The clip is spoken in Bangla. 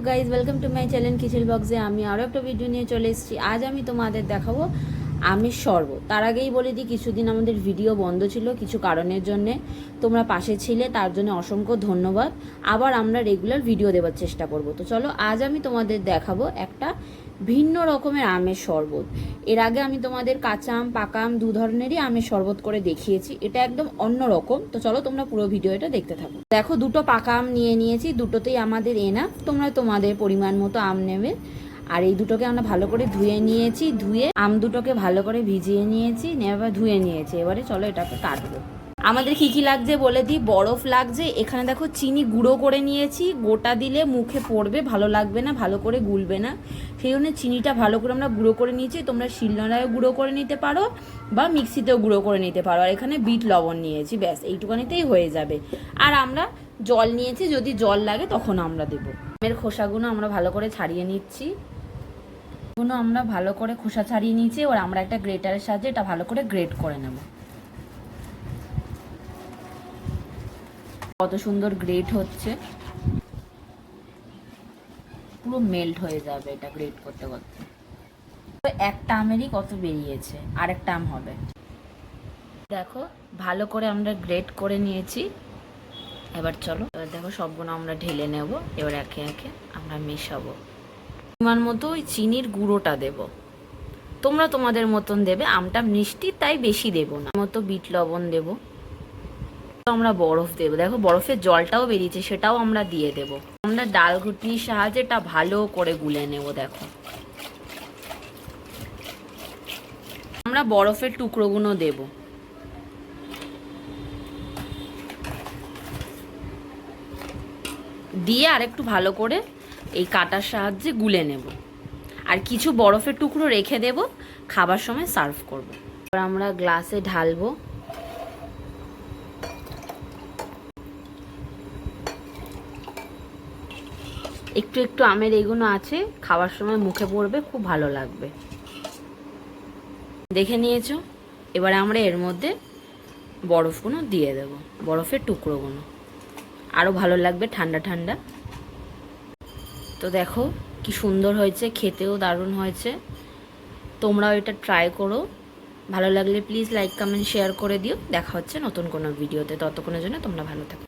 Guys, welcome to my channel kitchen বক্সে। আমি আরও একটা ভিডিও নিয়ে চলে এসেছি। আজ আমি তোমাদের দেখাবো আমের শরবত। তার আগেই বলে দিই, কিছুদিন আমাদের ভিডিও বন্ধ ছিল কিছু কারণের জন্যে। তোমরা পাশে ছিলে, তার জন্য অসংখ্য ধন্যবাদ। আবার আমরা রেগুলার ভিডিও দেওয়ার চেষ্টা করব। তো চলো, আজ আমি তোমাদের দেখাবো একটা ভিন্ন রকমের আমের শরবত। এর আগে আমি তোমাদের কাঁচা আম, পাকা আম দু ধরনেরই আমের শরবত করে দেখিয়েছি। এটা একদম অন্য রকম। তো চলো, তোমরা পুরো ভিডিওটা দেখতে থাকো। দেখো, দুটো পাকা আম নিয়ে নিয়েছি, দুটোতেই আমাদের এনাফ। তোমরা তোমাদের পরিমাণ মতো আম নেবে। আর এই দুটোকে আমরা ভালো করে ধুয়ে নিয়েছি। ধুয়ে আম দুটোকে ভালো করে ভিজিয়ে নিয়েছি, এবার ধুয়ে নিয়েছি। এবারে চলো এটাকে কাটবো। আমাদের কী কী লাগছে বলে দিই। বরফ লাগছে, এখানে দেখো চিনি গুঁড়ো করে নিয়েছি। গোটা দিলে মুখে পড়বে, ভালো লাগবে না, ভালো করে গুলবে না। সেই জন্য চিনিটা ভালো করে আমরা গুঁড়ো করে নিয়েছি। তোমরা শিলনোড়ায় গুঁড়ো করে নিতে পারো বা মিক্সিতেও গুঁড়ো করে নিতে পারো। আর এখানে বিট লবণ নিয়েছি, ব্যাস এইটুকানিতেই হয়ে যাবে। আর আমরা জল নিয়েছি, যদি জল লাগে তখন আমরা দেবো। আমের খোসাগুলো আমরা ভালো করে ছাড়িয়ে নিচ্ছি। আমরা ভালো করে খোসা ছাড়িয়ে নিয়েছি। এবার আমরা একটা গ্রেটারের সাহায্যে এটা ভালো করে গ্রেট করে নেব। কত সুন্দর গ্রেট হচ্ছে, পুরো মেল্ট হয়ে যাবে এটা গ্রেট করতে করতে। একটা আমেরই কত বেরিয়েছে, আর একটা আম হবে। দেখো, ভালো করে আমরা গ্রেট করে নিয়েছি। এবার চলো, এবার দেখো সবগুলো আমরা ঢেলে নেব। এবার একে একে আমরা মেশাবো। পরিমাণ মতো ওই চিনির গুঁড়োটা দেব। তোমরা তোমাদের মতন দেবে। আমটা মিষ্টি তাই বেশি দেবো না। মতো বিট লবণ দেবো। আমরা বরফ দেবো। দেখো, বরফের জলটাও বেরিয়েছে, সেটাও আমরা দিয়ে দেব। আমরা ডাল ঘুটনির সাহায্যে এটা ভালো করে গুলে নেব। দেখো, আমরা বরফের টুকরোগুলো দেব। দিয়ে আর একটু ভালো করে এই কাটার সাহায্যে গুলে নেব। আর কিছু বরফের টুকরো রেখে দেব, খাবার সময় সার্ভ করব। এবার আমরা গ্লাসে ঢালবো। একটু একটু আমের এগুলো আছে, খাওয়ার সময় মুখে পড়বে, খুব ভালো লাগবে। দেখে নিয়েছো। এবারে আমরা এর মধ্যে বরফগুলো দিয়ে দেব, বরফের টুকরোগুলো। আরও ভালো লাগবে ঠান্ডা ঠান্ডা। তো দেখো কি সুন্দর হয়েছে, খেতেও দারুণ হয়েছে। তোমরাও এটা ট্রাই করো। ভালো লাগলে প্লিজ লাইক, কমেন্ট, শেয়ার করে দিও। দেখা হচ্ছে নতুন কোনো ভিডিওতে। ততক্ষণের জন্য তোমরা ভালো থাকো।